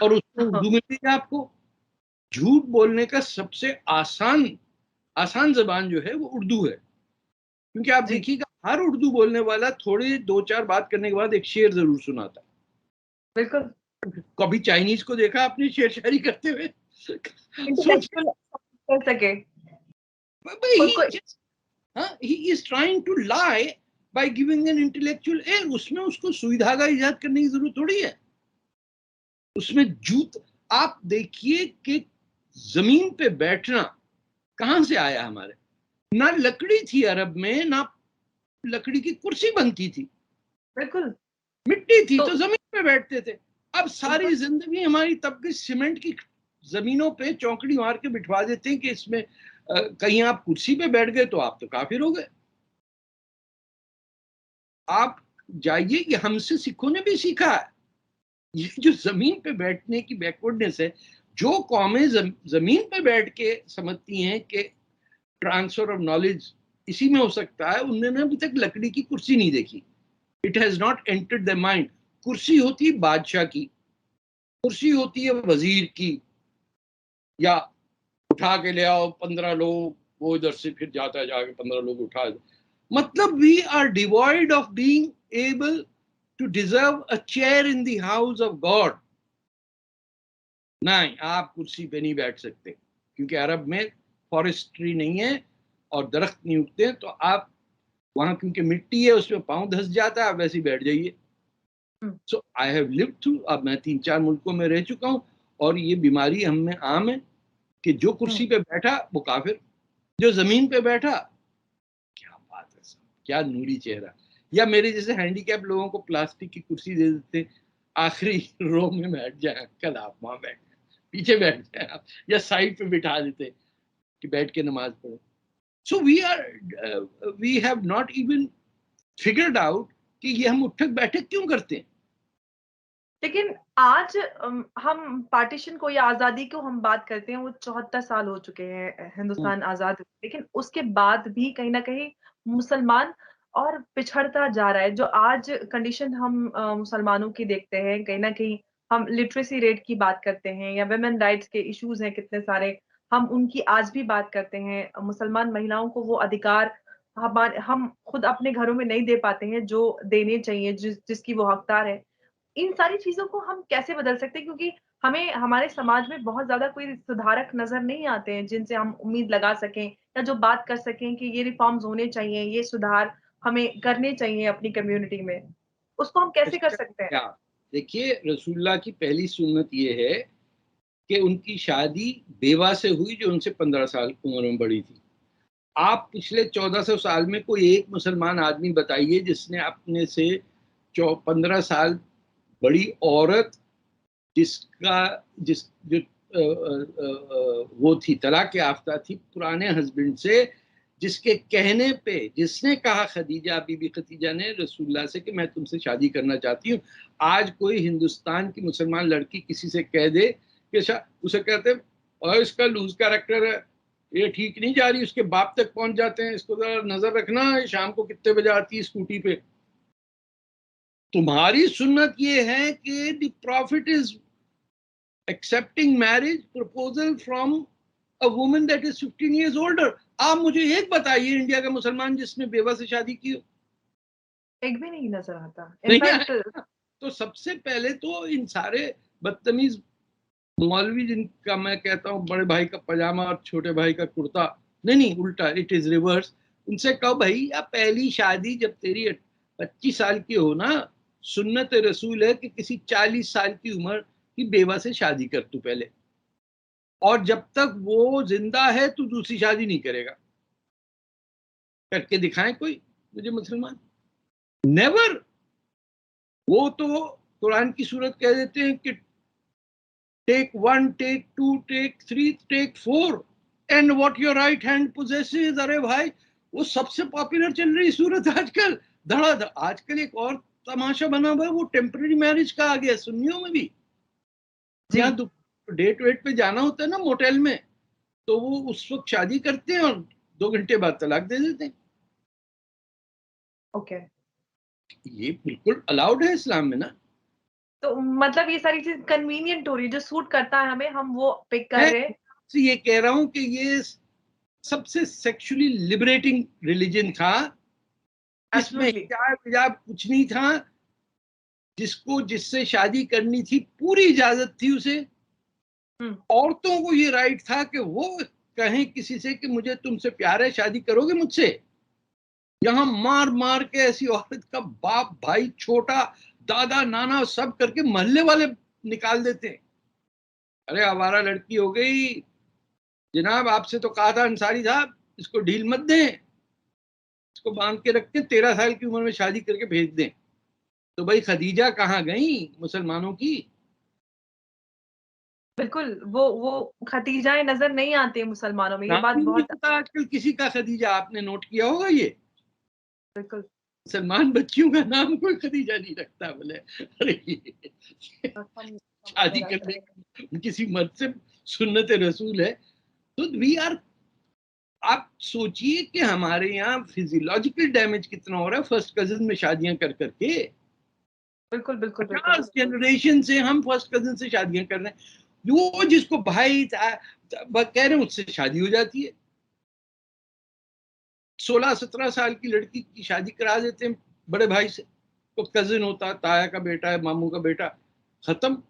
और उसमें उर्दू मिल रही है आपको। झूठ बोलने का सबसे आसान जबान जो है वो उर्दू है, क्योंकि आप देखिएगा हर उर्दू बोलने वाला थोड़ी 2-4 बात करने के बाद एक शेर जरूर सुनाता है। बिल्कुल। कभी चाइनीज को देखा आपने शेर शायरी करते हुए? कर सके। he is trying to lie by giving an intellectual air। उसमें उसको सुई धागा इजाद करने की जरूरत थोड़ी है। उसमें जूत, आप देखिए कि जमीन पे बैठना कहां से आया हमारे। ना लकड़ी थी अरब में, ना लकड़ी की कुर्सी बनती थी, बिल्कुल मिट्टी थी तो जमीन पे बैठते थे। अब सारी जिंदगी हमारी तब की सीमेंट की जमीनों पे चौकड़ी मार के बिठवा देते हैं कि इसमें कहीं आप कुर्सी पे बैठ गए तो आप तो काफिर हो गए। आप जाइए, ये हमसे सिखों ने भी सीखा है। ये जो जमीन पे बैठने की बैकवर्डनेस है, जो कौमें जमीन पे बैठ के समझती हैं कि ट्रांसफर ऑफ नॉलेज इसी में हो सकता है, उन्होंने अभी तक लकड़ी की कुर्सी नहीं देखी। It has not entered the mind. कुर्सी होती है बादशाह की, कुर्सी होती है वजीर की, या उठा के ले आओ 15 लोग, वो इधर से फिर जाता है, जाके 15 लोग उठा। मतलब we are devoid of being able to deserve a chair in the house of God. नहीं, आप कुर्सी पे नहीं बैठ सकते, क्योंकि अरब में फॉरेस्ट्री नहीं है और दरख्त नहीं उगते, तो आप वहां, क्योंकि मिट्टी है उसमें पाँव धस जाता है, आप वैसे ही बैठ जाइए। सो आई हैव लिव्ड थ्रू, अब मैं 3-4 मुल्कों में रह चुका हूँ, और ये बीमारी हम में आम है कि जो कुर्सी पे बैठा वो काफिर, जो जमीन पे बैठा, क्या बात है सर, क्या नूरी चेहरा। या मेरे जैसे हैंडीकैप लोगों को प्लास्टिक की कुर्सी दे देते, आखिरी रो में बैठ जाए, कल आप वहां बैठ जाए, पीछे बैठ जाए आप, या साइड पे बिठा देते कि बैठ के नमाज पढ़ो। So we have not even figured out कि ये हम उठक बैठक क्यों करते हैं। लेकिन आज हम पार्टीशन को या आज़ादी को हम बात करते हैं, वो 74 साल हो चुके हैं हिंदुस्तान आज़ाद हुए। लेकिन उसके बाद भी कहीं न कहीं मुसलमान और पिछड़ता जा रहा है। जो आज कंडीशन हम मुसलमानों की देखते हैं, कहीं न कहीं हम लिटरेसी रेट की बात करते हैं या वुमेन राइट्स के इश्यूज़ हैं कितने सारे, हम उनकी आज भी बात करते हैं। मुसलमान महिलाओं को वो अधिकार हम खुद अपने घरों में नहीं दे पाते हैं, जो देने चाहिए, जिसकी वो हकदार है। इन सारी चीज़ों को हम कैसे बदल सकते हैं? क्योंकि हमें हमारे समाज में बहुत ज़्यादा कोई सुधारक नज़र नहीं आते हैं, जिनसे हम उम्मीद लगा सकें या जो बात कर सकें कि ये रिफ़ॉर्म्स होने चाहिए, ये सुधार हमें करने चाहिए अपनी कम्युनिटी में। उसको हम कैसे कर इसका सकते हैं? क्या, देखिए, रसूलुल्लाह की पहली सुन्नत ये है कि उनकी शादी बेवा से हुई जो उनसे 15 साल उम्र में बड़ी थी। आप पिछले 1400 साल में कोई एक मुसलमान आदमी बताइए जिसने अपने से 15 साल बड़ी औरत, जिसका जिस जो वो थी, तलाक याफ्ता थी पुराने हस्बैंड से, जिसके कहने पे, जिसने कहा खदीजा, बीबी खदीजा ने रसूलुल्लाह से कि मैं तुमसे शादी करना चाहती हूँ। आज कोई हिंदुस्तान की मुसलमान लड़की किसी से कह दे कि उसे कहते हैं और इसका लूज कैरेक्टर है, ये ठीक नहीं जा रही, उसके बाप तक पहुंच जाते हैं, इसको जरा नजर रखना, शाम को कितने बजे आती है स्कूटी पे। तुम्हारी सुन्नत ये है कि the profit is accepting marriage proposal from a woman that is 15 years older। आप मुझे एक बताइए इंडिया का मुसलमान जिसने बेवा से शादी की हो। एक भी नहीं नज़र आता। नहीं इनफैक्ट आया। तो सबसे पहले तो इन सारे बदतमीज मौलवी, जिनका मैं कहता हूँ बड़े भाई का पजामा और छोटे भाई का कुर्ता, नहीं उल्टा, इट इज रिवर्स, उनसे कहो भाई, या पहली शादी जब तेरी 25 साल की हो ना, सुन्नत रसूल है कि किसी 40 साल की उम्र की बेवा से शादी कर तू पहले, और जब तक वो जिंदा है तू दूसरी शादी नहीं करेगा। करके दिखाएं कोई मुझे मुसलमान। नेवर। वो तो कुरान की सूरत कह देते हैं कि take 1, take 2, take 3, take 4 and what your right hand possesses. अरे भाई, वो सबसे पॉपुलर चल रही सूरत आजकल, धड़ाधड़। आजकल एक और तमाशा बना हुआ है, वो टेम्पररी मैरिज का आ गया सुन्नियों में भी। जी, यहाँ डेट वेट पे जाना होता है ना मोटेल में, तो वो उस वक्त शादी करते हैं और 2 घंटे बाद तलाक दे देते हैं। ओके। ये बिल्कुल अलाउड है इस्लाम में ना। तो मतलब ये सारी चीज़ कन्वीनिएंट हो रही है, जो सूट करता है हमें, हम वो पिक कर मैं रहे हैं। ये कह रहा हूं कि ये सबसे सेक्सुअली लिबरेटिंग रिलीजन था, इसमें एब्सोल्युटली। हिजाब हिजाब कुछ नहीं था, जिसको जिससे शादी करनी थी पूरी इजाजत थी उसे। हुँ, औरतों को ये राइट था कि वो कहें किसी से कि मुझे तुमसे प्यार है, शादी करोगे मुझसे। यहाँ मार मार के ऐसी औरत का बाप, भाई, छोटा, दादा, नाना सब करके मोहल्ले वाले निकाल देते हैं। अरे आवारा लड़की हो गई जनाब, आपसे तो कहा था अंसारी साहब इसको ढील मत दें, इसको बांध के रखते, 13 साल की उम्र में शादी करके भेज दें। तो भाई खदीजा कहाँ गई मुसलमानों की। बिल्कुल, वो खतीजाएँ नज़र नहीं आती हैं मुसलमानों में, ये नाम बात ही नहीं बहुत पता आजकल किसी का खदीजा, आपने नोट किया होगा ये। बिल्कुल। मुसलमान बच्चियों का नाम कोई खदीजा नहीं रखता, बोले अरे शादी करने किसी मर्द से सुन्नत रसूल है। तो वी आर, आप सोचिए कि हमारे यहाँ फिजियोलॉजिकल डैमेज कितना हो रहा है फर्स्ट कजिन में शादियां कर करके। बिल्कुल बिल्कुल 50 जनरेशन से हम फर्स्ट कजिन से शादियां कर रहे हैं। वो जिसको भाई कह रहे हैं उससे शादी हो जाती है। 16-17 साल की लड़की की शादी करा देते हैं बड़े भाई से, तो कजिन होता, ताया का बेटा है, मामू का बेटा, खत्म।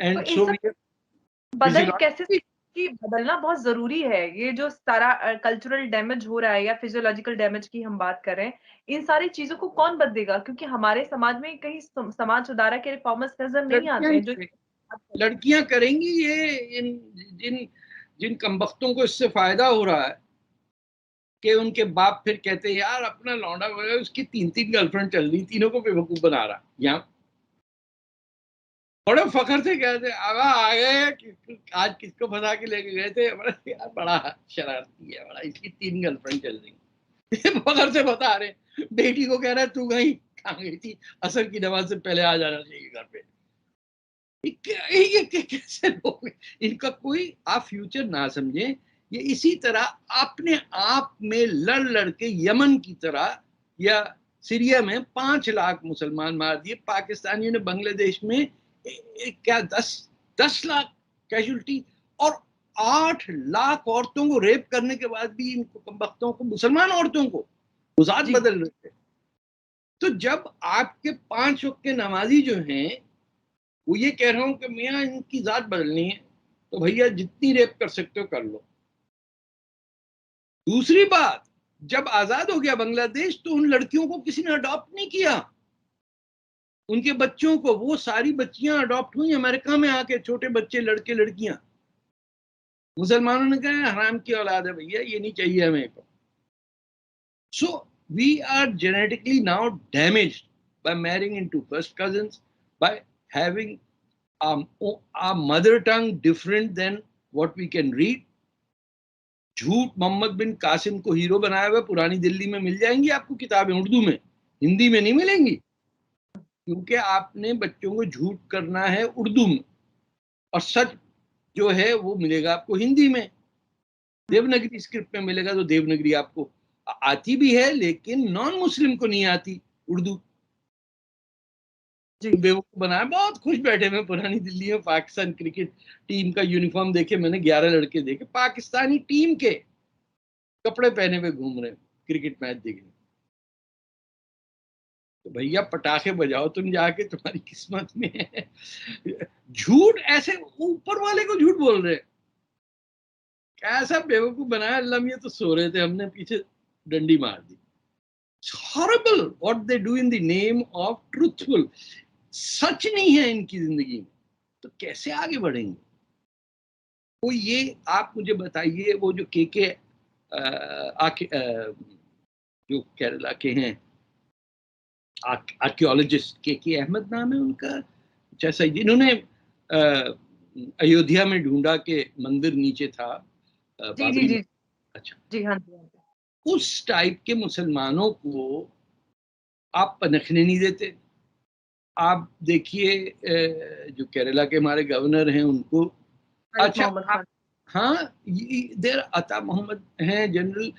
एंड तो सो बदल कैसे कि बदलना बहुत जरूरी है। ये जो सारा कल्चरल डैमेज हो रहा है या फिजियोलॉजिकल डैमेज की हम बात कर रहे हैं, इन सारी चीजों को कौन बदलेगा? क्योंकि हमारे समाज में कहीं समाज सुधारक के रिफॉर्मर्स नजर नहीं आते हैं जो लड़कियां करेंगी ये। इन जिन जिन कमबख्तों को इससे फायदा हो रहा है कि उनके बाप फिर कहते हैं यार अपना लौंडा वगैरह उसकी 3-3 गर्लफ्रेंड चल रही, तीनों को बेवकूफ बना रहा। यहाँ बड़े फखर से कहते अब आ गए, आज किसको फंसा के लेके गए थे, यार बड़ा शरारती है, बड़ा इसकी 3 गर्लफ्रेंड चल रही। फखर से बता रहे, बेटी को कह रहा है तू गई कहाँ गई थी, असर की नमाज से पहले आ जाना चाहिए घर पे। ये कैसे लोग, इनका कोई आप फ्यूचर ना समझे। ये इसी तरह अपने आप में लड़ लड़ के यमन की तरह या सीरिया में 5 लाख मुसलमान मार दिए। पाकिस्तानियों ने बांग्लादेश में क्या 10 लाख कैजुअल्टी, और 8 लाख औरतों को रेप करने के बाद भी इनको कमबख्तों को, मुसलमान औरतों को गुजात बदल रहे थे। तो जब आपके 5 वक्त के नमाजी जो हैं वो ये कह रहा हूं कि मियाँ इनकी जात बदलनी है, तो भैया जितनी रेप कर सकते हो कर लो। दूसरी बात, जब आजाद हो गया बांग्लादेश तो उन लड़कियों को किसी ने अडॉप्ट नहीं किया, उनके बच्चों को। वो सारी बच्चियां अडॉप्ट हुई अमेरिका में आके, छोटे बच्चे, लड़के लड़कियां। मुसलमानों ने कहा हराम की औलाद है भैया, ये नहीं चाहिए हमें को। So we are genetically now damaged by marrying into first cousins, by having our mother tongue different than what we can read. झूठ मोहम्मद बिन कासिम को हीरो बनाया हुआ पुरानी दिल्ली में मिल जाएंगी आपको किताबें, उर्दू में, हिंदी में नहीं मिलेंगी, क्योंकि आपने बच्चों को झूठ करना है उर्दू में, और सच जो है वो मिलेगा आपको हिंदी में। देवनागरी स्क्रिप्ट में मिलेगा, तो देवनागरी आपको आती भी है लेकिन नॉन मुस्लिम को नहीं आती उर्दू। बेवकूफ बनाया, बहुत खुश बैठे हुए पुरानी दिल्ली में। पाकिस्तान क्रिकेट टीम का यूनिफॉर्म देखे मैंने, 11 लड़के देखे पाकिस्तानी टीम के कपड़े पहने हुए घूम रहे क्रिकेट मैच देखने। तो भैया पटाखे बजाओ तुम जाके, तुम्हारी किस्मत में है। झूठ ऐसे ऊपर वाले को झूठ बोल रहे, कैसा बेवकूफ बनाया अल्लाह। ये तो सो रहे थे, हमने पीछे डंडी मार दी। Horrible what they do in the name of truthful. सच नहीं है इनकी जिंदगी में, तो कैसे आगे बढ़ेंगे? वो ये आप मुझे बताइए, वो जो के जो केरला के हैं आर्कियोलॉजिस्ट, के अहमद नाम है उनका, जैसा जिन्होंने अयोध्या में ढूंढा के मंदिर नीचे था जी। अच्छा जी हाँ। उस टाइप के मुसलमानों को आप पनखने नहीं देते। आप देखिए जो केरला के हमारे गवर्नर हैं उनको, अच्छा हाँ, देर अता मोहम्मद हैं जनरल,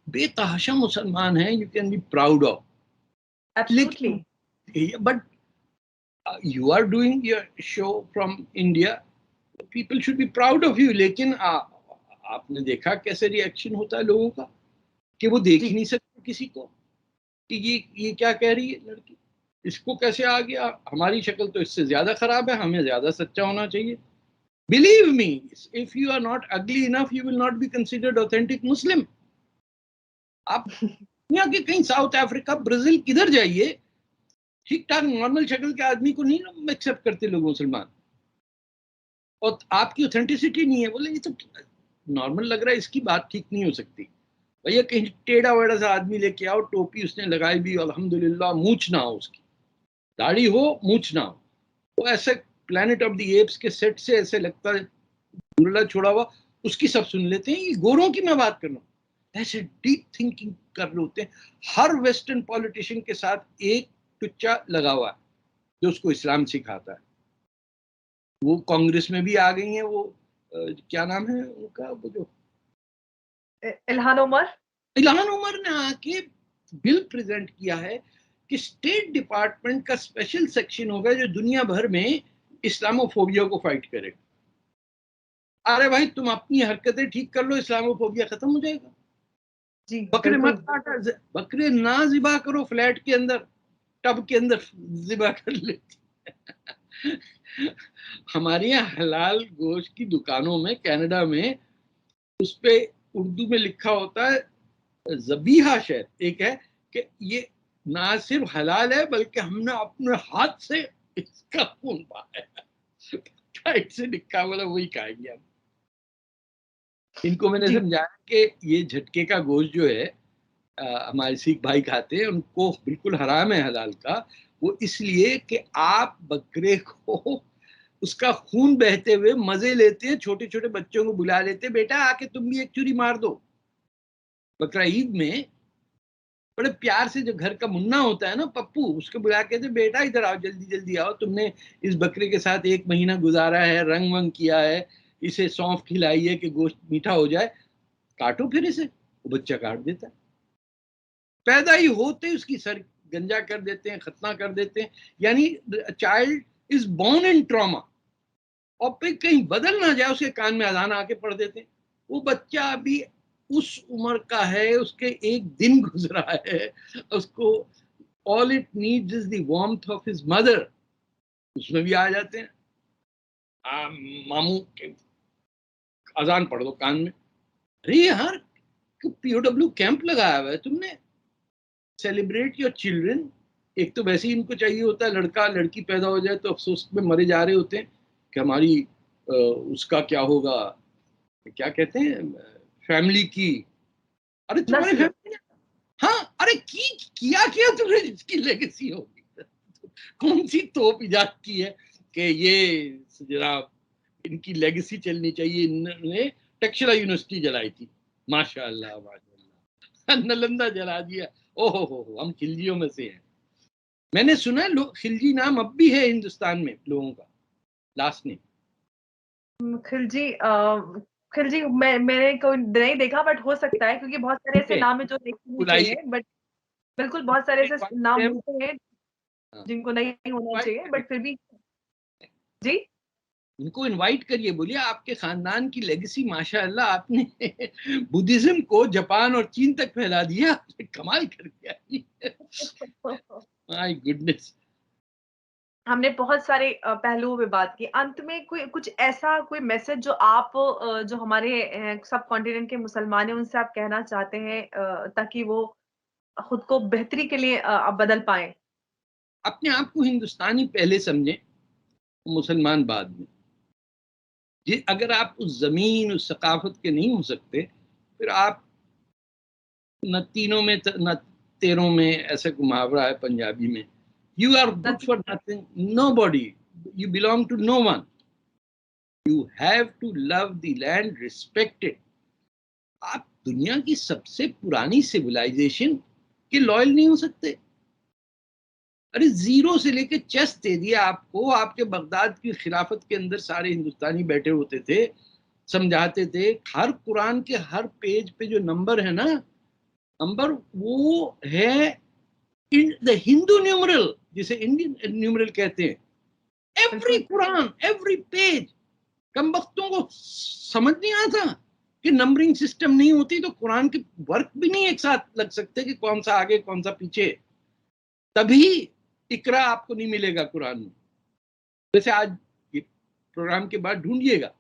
बेतहाशा मुसलमान हैं, you can be proud of. But you are doing your show from India, people should be proud of you. लेकिन आपने देखा कैसे रिएक्शन होता है लोगों का, कि वो देख ही नहीं सकते किसी को कि ये क्या कह रही है लड़की, इसको कैसे आ गया। हमारी शक्ल तो इससे ज्यादा खराब है, हमें ज्यादा सच्चा होना चाहिए। Believe me, if you are not ugly enough, you will not be considered authentic Muslim. आप दुनिया के कहीं साउथ अफ्रीका, ब्राजील, किधर जाइए, ठीक ठाक नॉर्मल शक्ल के आदमी को नहीं एक्सेप्ट करते लोग मुसलमान, और आपकी ऑथेंटिसिटी नहीं है, बोले ये तो नॉर्मल लग रहा है, इसकी बात ठीक नहीं हो सकती। भैया कहीं टेढ़ा वेढ़ा सा आदमी लेके आओ, टोपी उसने लगाई भी, अल्हम्दुलिल्लाह, मूछ ना हो उसकी, दाढ़ी हो मूछ ना हो, वो ऐसे प्लैनेट ऑफ द एप्स के सेट से ऐसे लगता है छोड़ा हुआ, उसकी सब सुन लेते हैं। ये गोरों की मैं बात कर रहा हूँ, ऐसे डीप थिंकिंग कर रहे होते हैं। हर वेस्टर्न पॉलिटिशियन के साथ एक टुच्चा लगा हुआ है जो उसको इस्लाम सिखाता है। वो कांग्रेस में भी आ गई हैं, वो क्या नाम है उनका, वो जो इल्हान उमर। इल्हान उमर ने आके बिल प्रेजेंट किया है कि स्टेट डिपार्टमेंट का स्पेशल सेक्शन होगा जो दुनिया भर में इस्लामोफोबिया को फाइट करेगा। अरे भाई तुम अपनी हरकतें ठीक कर लो, इस्लामोफोबिया खत्म हो जाएगा। जी बकरे बिल्कुल। मत काटा, बकरे ना जिबा करो, फ्लैट के अंदर टब के अंदर जिबा कर लेती। हमारे यहाँ हलाल गोश्त की दुकानों में कनाडा में उस पे उर्दू में लिखा होता है, ज़बीहा शायद एक है, कि ये ना सिर्फ हलाल है बल्कि हमने अपने हाथ से इसका खून बहाया। टाइट से लिखा, बोला वही खाएंगे हम। इनको मैंने जी समझाया कि ये झटके का गोश्त जो है हमारे सिख भाई खाते हैं, उनको बिल्कुल हराम है हलाल का। वो इसलिए कि आप बकरे को उसका खून बहते हुए मजे लेते हैं, छोटे छोटे बच्चों को बुला लेते हैं, बेटा आके तुम भी एक चुरी मार दो। बकरा ईद में बड़े प्यार से जो घर का मुन्ना होता है ना पप्पू, उसको बुला के, बेटा इधर आओ, जल्दी जल्दी आओ, तुमने इस बकरे के साथ 1 महीना गुजारा है, रंग वंग किया है, इसे सौंफ खिलाई है कि गोश्त मीठा हो जाए, काटो फिर इसे। वो बच्चा काट देता है, पैदा ही होते ही उसकी सर गंजा कर देते हैं, खतना कर देते हैं। यानी child is born in trauma, और फिर कहीं बदल ना जाए उसके कान में अजान आके पढ़ देते हैं। वो बच्चा अभी उस उम्र का है, उसके एक दिन गुजरा है, उसको all it needs is the warmth of his mother, उसमें भी आ जाते हैं। मामू के अजान पढ़ दो कान में। अरे यार, पीओडब्ल्यू कैंप लगाया हुआ है तुमने, सेलिब्रेट योर चिल्ड्रन। एक तो वैसे ही इनको चाहिए होता है, लड़का लड़की पैदा हो जाए तो अफसोस में मरे जा रहे होते हैं कि हमारी उसका क्या होगा, क्या कहते हैं, फैमिली की। अरे तुम्हारी नस्ल। फैमिली, हाँ अरे किया क्या तुमने जिसकी लेगेसी होगी। कौन सी तोप इजाद की है कि ये जनाब इनकी लेगेसी चलनी चाहिए। इन्होंने टक्षला यूनिवर्सिटी जलाई थी, माशाल्लाह माशाल्लाह, नालंदा जला दिया। ओहो हो, हम खिलजियों में से हैं। मैंने सुना है खिलजी नाम अब भी है हिंदुस्तान में लोगों का, लास्ट नेम। खिलजी खिलजी मैंने कोई नहीं देखा, बट हो सकता है क्योंकि बहुत सारे ठीक ऐसे है, नाम है जो नहीं बुलाइए। चाहिए, बट बिल्कुल बहुत सारे ऐसे नाम होते हैं हाँ, जिनको नहीं होना invite चाहिए, करिए, बट फिर भी। जी इनको इनवाइट करिए, बोलिए आपके खानदान की लेगेसी माशाअल्लाह, आपने बुद्धिज्म को जापान और चीन तक फैला दिया, आपने कमाल कर दिया। My goodness. हमने बहुत सारे पहलुओं पे बात की। अंत में कोई कुछ ऐसा कोई मैसेज जो आप जो हमारे सब कॉन्टिनेंट के मुसलमान हैं उनसे आप कहना चाहते हैं, ताकि वो खुद को बेहतरी के लिए बदल पाएं। अपने आप को हिंदुस्तानी पहले समझें, मुसलमान बाद में। ये अगर आप उस जमीन उस सकाफत के नहीं हो सकते, फिर आप न तीनों में न तेरों में, ऐसा कोई मुहावरा है पंजाबी में, you are good for nothing, nobody, you belong to no one, you have to love the land, respect it. आप दुनिया की सबसे पुरानी सिविलाइजेशन के लॉयल नहीं हो सकते। अरे जीरो से लेके चेस दे दिया आपको, आपके बगदाद की खिलाफत के अंदर सारे हिंदुस्तानी बैठे होते थे, समझाते थे। हर कुरान के हर पेज पे जो नंबर है ना, नंबर वो है द हिंदू न्यूमरल, जिसे इंडियन न्यूमरल कहते हैं। एवरी बिल्कुल कुरान, एवरी पेज। कम वक्तों को समझ नहीं आता कि नंबरिंग सिस्टम नहीं होती तो कुरान के वर्क भी नहीं एक साथ लग सकते कि कौन सा आगे कौन सा पीछे। तभी इकरा आपको नहीं मिलेगा कुरान में। जैसे आज ये प्रोग्राम के बाद ढूंढिएगा,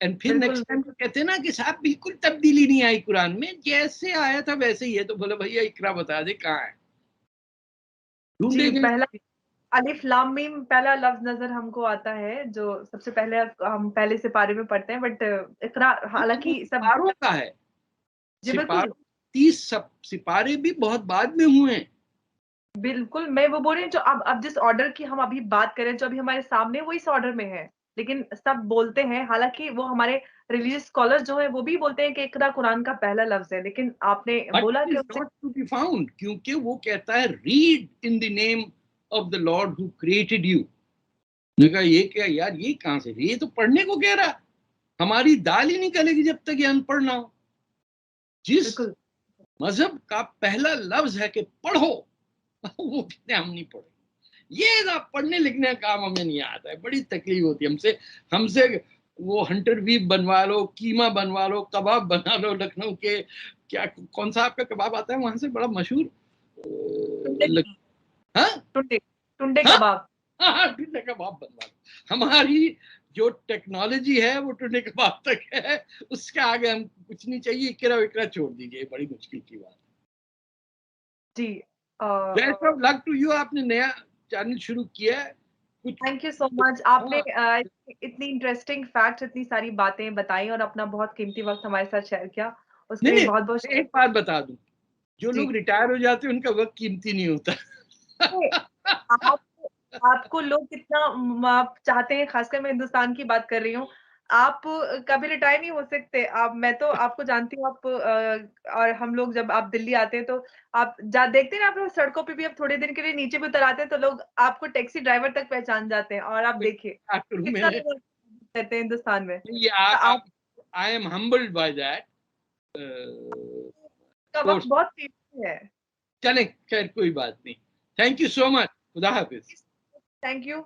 एंड फिर बिल्कुल। नेक्स्ट टाइम तो कहते हैं ना कि साहब बिल्कुल तब्दीली नहीं आई कुरान में, जैसे आया था वैसे ही है, तो बोले भैया इकरा बता दे कहाँ है, जी ढूंढेंगे। पहला अलिफ लाम मीम पहला लफ्ज नजर हमको आता है जो सबसे पहले हम पहले सिपारे में पढ़ते हैं, बट इकरा हालांकि सब। सिपारों का है, जी बिल्कुल सिपारों 30 सिपारे भी बहुत बाद में हुए हैं। बिल्कुल, मैं वो बोल रही हूँ जो अब जिस ऑर्डर की हम अभी बात करें, जो अभी हमारे सामने वो इस ऑर्डर में है। लेकिन सब बोलते हैं, हालाँकि वो हमारे रिलीजियस स्कॉलर्स जो हैं वो भी बोलते हैं कि इक़रा कुरान का पहला लफ्ज़ है, लेकिन आपने बट बोला इट कि इज उससे नॉट टू बी फाउंड, क्योंकि वो कहता है read in the name of the Lord who created you. मैंने कहा ये क्या यार, ये कहाँ से, ये तो पढ़ने को कह रहा। हमारी दाल ही निकलेगी जब तक ये अनपढ़ ना हो। जिस बिल्कुल, मजहब का पहला लफ्ज है कि पढ़ो, वो कहते हैं हम नहीं पढ़े। ये ना पढ़ने लिखने का काम हमें नहीं आता है, बड़ी तकलीफ होती है हमसे। हमसे वो हंटर बीफ बनवा लो, कीमा बनवा लो, कबाब बना लो लखनऊ के, क्या कौन सा आपका कबाब आता है वहां से बड़ा मशहूर, टुंडे हाँ टुंडे टुंडे हाँ कबाब। हाँ, टुंडे कबाब बनवा लो। हमारी जो टेक्नोलॉजी है वो टुंडे कबाब तक है, उसके आगे हम कुछ नहीं चाहिए। इकरा विकरा छोड़ दीजिए, बड़ी मुश्किल की बात। जी, best of luck to you, आपने नया चैनल शुरू किया है कुछ। Thank you so much. आपने हाँ, इतनी इंटरेस्टिंग फैक्ट्स, इतनी सारी बातें बताई और अपना बहुत कीमती वक़्त हमारे साथ शेयर किया। उसके नहीं लिए नहीं, बहुत-बहुत मैं एक बात बता दूं, जो जी। लोग रिटायर हो जाते हैं उनका वक्त कीमती नहीं होता। नहीं, आपको आपको लोग कितना आप चाहते हैं, खासकर मैं हिंदुस्तान की बात कर रही हूँ। आप कभी रिटायर नहीं हो सकते। आप मैं तो आपको जानती हूँ, आप और हम लोग जब आप दिल्ली आते हैं तो आप जा देखते हैं ना, आप लोग सड़कों पे भी आप थोड़े दिन के लिए नीचे भी उतर आते हैं तो लोग आपको टैक्सी ड्राइवर तक पहचान जाते हैं, और आप देखिए क्या करूं कितना मैं, लोग रहते हैं हिंदुस्तान में। ये तो आप I am humbled by that. का वक़्त बहुत कीमती है। चले, खैर कोई बात नहीं। थैंक यू सो मच, खुदा हाफिज। Thank you.